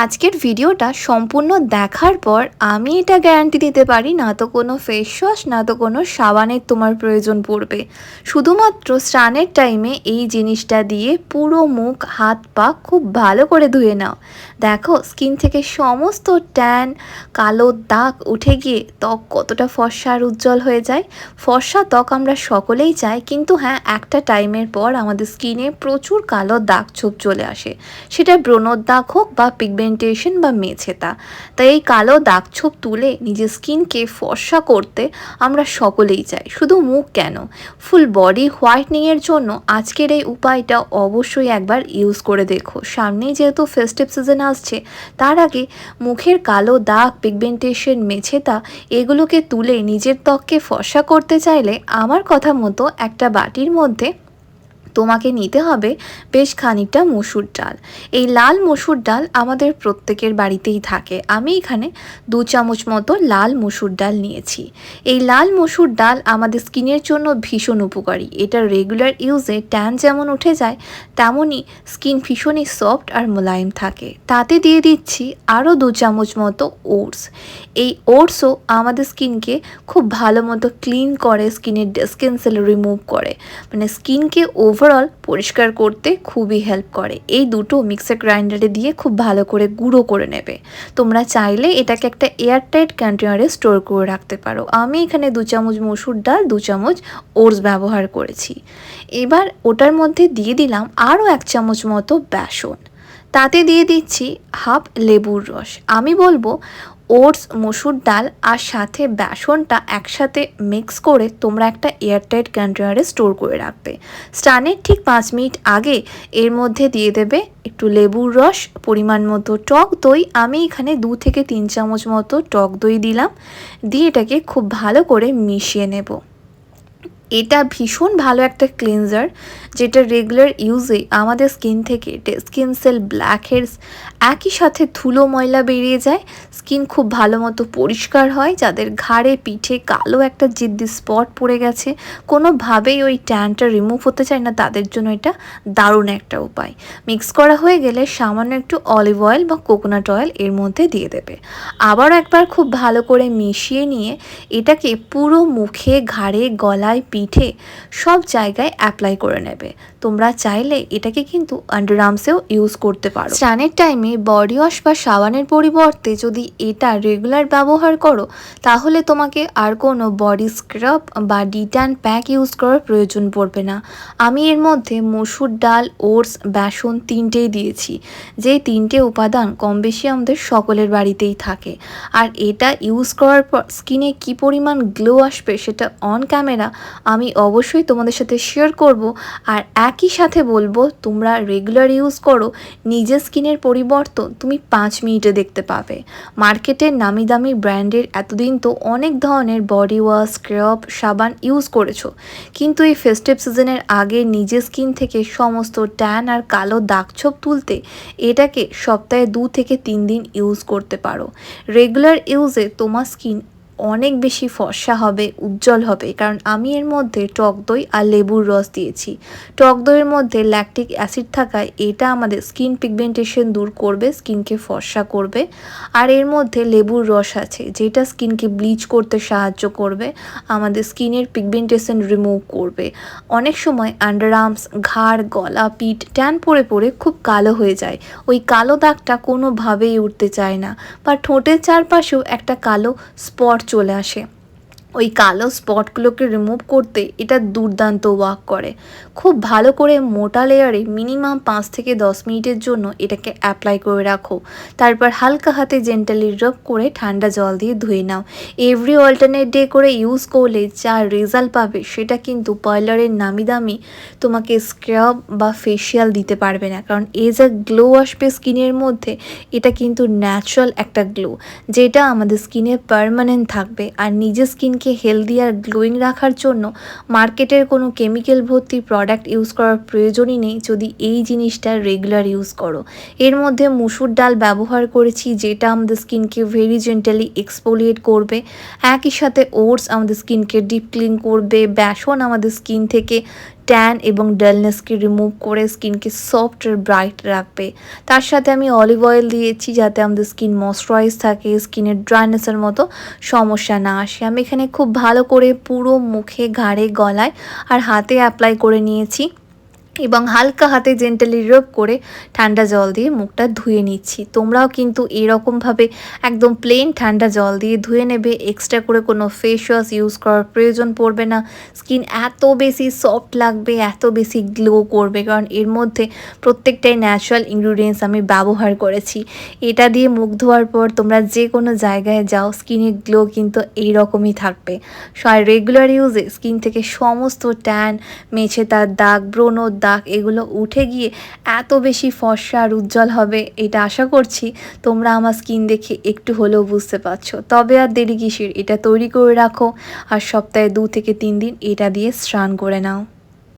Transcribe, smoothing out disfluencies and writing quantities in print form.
আজকের ভিডিওটা সম্পূর্ণ দেখার পর আমি এটা গ্যারান্টি দিতে পারি না তো কোনো ফেস ওয়াশ না তো কোনো সাবানের তোমার প্রয়োজন পড়বে। শুধুমাত্র স্নানের টাইমে এই জিনিসটা দিয়ে পুরো মুখ হাত পা খুব ভালো করে ধুয়ে নাও। দেখো স্কিন থেকে সমস্ত ট্যান কালো দাগ উঠে গিয়ে ত্বক কতটা ফর্সা আর উজ্জ্বল হয়ে যায়। ফর্সা ত্বক আমরা সকলেই চাই, কিন্তু হ্যাঁ, একটা টাইমের পর আমাদের স্কিনে প্রচুর কালো দাগ ছোপ চলে আসে, সেটা ব্রণর দাগ হোক বা পিগমেন্টেশন বা মেছেতা। তাই এই কালো দাগ ছোপ তুলে নিজের স্কিনকে ফর্সা করতে আমরা সকলেই চাই, শুধু মুখ কেন, ফুল বডি হোয়াইটনিংয়ের জন্য আজকের এই উপায়টা অবশ্যই একবার ইউজ করে দেখো। সামনেই যেহেতু ফেস্টিভ সিজন আসছে, তার আগে মুখের কালো দাগ পিগমেন্টেশন মেছেতা এগুলোকে তুলে নিজের ত্বককে ফর্সা করতে চাইলে আমার কথা মতো একটা বাটির মধ্যে তোমাকে নিতে হবে বেশ খানিকটা মসুর ডাল। এই লাল মসুর ডাল আমাদের প্রত্যেকের বাড়িতেই থাকে। আমি এখানে 2 চামচ মতো লাল মসুর ডাল নিয়েছি। এই লাল মসুর ডাল আমাদের স্কিনের জন্য ভীষণ উপকারী। এটা রেগুলার ইউজে ট্যান যেমন উঠে যায়, তেমনই স্কিন ভীষণই সফট আর মোলায়েম থাকে। তাতে দিয়ে দিচ্ছি আরও 2 চামচ মতো ওটস। এই ওটসও আমাদের স্কিনকে খুব ভালো মতো ক্লিন করে, স্কিনের ডেড স্কিন সেল রিমুভ করে, মানে স্কিনকে ওভারঅল পরিষ্কার করতে খুবই হেল্প করে। এই দুটো মিক্সার গ্রাইন্ডারে দিয়ে খুব ভালো করে গুঁড়ো করে নেবে। তোমরা চাইলে এটাকে একটা এয়ারটাইট কন্টেনারে স্টোর করে রাখতে পারো। আমি এখানে 2 চামচ মসুর ডাল 2 চামচ ওটস ব্যবহার করেছি। এবার ওটার মধ্যে দিয়ে দিলাম আরও 1 চামচ মতো বেসন। তাতে দিয়ে দিচ্ছি হাফ লেবুর রস। আমি বলবো ওটস মসুর ডাল আর সাথে বেসনটা একসাথে মিক্স করে তোমরা একটা এয়ারটাইট কন্টেনারে স্টোর করে রাখবে। স্নানের ঠিক 5 মিনিট আগে এর মধ্যে দিয়ে দেবে একটু লেবুর রস, পরিমাণ মতো টক দই। আমি এখানে 2 থেকে 3 চামচ মতো টক দই দিলাম, দিয়ে এটাকে খুব ভালো করে মিশিয়ে নেব। এটা ভীষণ ভালো একটা ক্লিনজার, যেটা রেগুলার ইউজে আমাদের স্কিন থেকে dead skin cell, blackheads, একই সাথে ধুলো ময়লা বেরিয়ে যায়। স্কিন খুব ভালো মতো পরিষ্কার হয়। যাদের ঘাড়ে পিঠে কালো একটা জিদ্দি স্পট পড়ে গেছে, কোনোভাবেই ওই ট্যানটা রিমুভ হতে চায় না, তাদের জন্য এটা দারুণ একটা উপায়। মিক্স করা হয়ে গেলে সামান্য একটু অলিভ অয়েল বা কোকোনাট অয়েল এর মধ্যে দিয়ে দেবে। আবার একবার খুব ভালো করে মিশিয়ে নিয়ে এটাকে পুরো মুখে, ঘাড়ে, গলায়, পিঠে সব জায়গায় অ্যাপ্লাই করে নেবে। তোমরা চাইলে এটাকে কিন্তু আন্ডারআর্মসেও ইউজ করতে পারো। স্নানের টাইমে বডি ওয়াশ বা সাবানের পরিবর্তে যদি এটা রেগুলার ব্যবহার করো, তাহলে তোমাকে আর কোনো বডি স্ক্রাব বা ডিট্যান প্যাক ইউজ করার প্রয়োজন পড়বে না। আমি এর মধ্যে মসুর ডাল, ওটস, বেসন তিনটেই দিয়েছি, যে তিনটে উপাদান কম বেশি আমাদের সকলের বাড়িতেই থাকে। আর এটা ইউজ করার পর স্কিনে কী পরিমাণ গ্লো আসবে সেটা অন ক্যামেরা আমি অবশ্যই তোমাদের সাথে শেয়ার করব। আর একই সাথে বলবো, তোমরা রেগুলার ইউজ করো, নিজের স্কিনের পরিবর্তন তুমি 5 মিনিটে দেখতে পাবে। মার্কেটের নামি দামি ব্র্যান্ডের এতদিন তো অনেক ধরনের বডি ওয়াশ, স্ক্রাব, সাবান ইউজ করেছো, কিন্তু এই ফেস্টিভ সিজনের আগে নিজের স্কিন থেকে সমস্ত ট্যান আর কালো দাগছোপ তুলতে এটাকে সপ্তাহে 2 থেকে 3 দিন ইউজ করতে পারো। রেগুলার ইউজে তোমার স্কিন অনেক বেশি ফর্সা হবে, উজ্জ্বল হবে, কারণ আমি এর মধ্যে টক দই আর লেবুর রস দিয়েছি। টক দইয়ের মধ্যে ল্যাকটিক অ্যাসিড থাকায় এটা আমাদের স্কিন পিগমেন্টেশন দূর করবে, স্কিনকে ফর্সা করবে। আর এর মধ্যে লেবুর রস আছে, যেটা স্কিনকে ব্লিচ করতে সাহায্য করবে, আমাদের স্কিনের পিগমেন্টেশন রিমুভ করবে। অনেক সময় আন্ডারআর্মস, ঘাড়, গলা, পিঠ ট্যান পড়ে পড়ে খুব কালো হয়ে যায়। ওই কালো দাগটা কোনোভাবেই উঠতে চায় না, বা ঠোঁটের চারপাশেও একটা কালো স্পট চলে আসে। ওই কালো স্পটগুলোকে রিমুভ করতে এটা দুর্দান্ত ওয়ার্ক করে। খুব ভালো করে মোটা লেয়ারে মিনিমাম 5 থেকে 10 মিনিটের জন্য এটাকে অ্যাপ্লাই করে রাখো। তারপর হালকা হাতে জেন্টালি রাব করে ঠান্ডা জল দিয়ে ধুয়ে নাও। এভরি অল্টারনেট ডে করে ইউজ করলে যা রেজাল্ট পাবে সেটা কিন্তু পার্লারের নামি দামি তোমাকে স্ক্রাব বা ফেসিয়াল দিতে পারবে না, কারণ এই যে গ্লো আসবে স্কিনের মধ্যে, এটা কিন্তু ন্যাচারাল একটা গ্লো, যেটা আমাদের স্কিনে পার্মানেন্ট থাকবে। আর নিজের স্কিনকে হেলদি আর গ্লোয়িং রাখার জন্য মার্কেটের কোনো কেমিক্যাল ভর্তি প্রোডাক্ট ইউজ করার প্রয়োজনই নেই, যদি এই জিনিসটা রেগুলার ইউজ করো। এর মধ্যে মসুর ডাল ব্যবহার করেছি, যেটা আমাদের স্কিনকে ভেরি জেন্টালি এক্সফোলিয়েট করবে। একই সাথে ওটস আমাদের স্কিনকে ডিপ ক্লিন করবে। বেসন আমাদের স্কিন থেকে ট্যান এবং ডালনেসকে রিমুভ করে স্কিনকে সফট আর ব্রাইট রাখবে। তার সাথে আমি অলিভ অয়েল দিয়েছি যাতে আমাদের স্কিন ময়শ্চারাইজ থাকে, স্কিনের ড্রাইনেসের মতো সমস্যা না আসে। আমি এখানে খুব ভালো করে পুরো মুখে, ঘাড়ে, গলায় আর হাতে অ্যাপ্লাই করে নিয়েছি এবং হালকা হাতে জেন্টালি রাব করে ঠান্ডা জল দিয়ে মুখটা ধুয়ে নিচ্ছি। তোমরাও কিন্তু এরকমভাবে একদম প্লেন ঠান্ডা জল দিয়ে ধুয়ে নেবে। এক্সট্রা করে কোনো ফেস ওয়াশ ইউজ করার প্রয়োজন পড়বে না। স্কিন এত বেশি সফট লাগবে, এত বেশি গ্লো করবে, কারণ এর মধ্যে প্রত্যেকটাই ন্যাচারাল ইনগ্রিডিয়েন্টস আমি ব্যবহার করেছি। এটা দিয়ে মুখ ধোয়ার পর তোমরা যে কোনো জায়গায় যাও, স্কিনের গ্লো কিন্তু এইরকমই থাকবে। আর রেগুলার ইউজে স্কিন থেকে সমস্ত ট্যান, মেছে তার দাগ, ব্রণর দাগ এগুলো উঠে গিয়ে এত বেশি ফর্সা আর উজ্জ্বল হবে, এটা আশা করছি তোমরা আমার স্কিন দেখে একটু হলেও বুঝতে পারছো। তবে আর দেরি কিসের, এটা তৈরি করে রাখো আর সপ্তাহে 2 থেকে 3 দিন এটা দিয়ে স্নান করে নাও।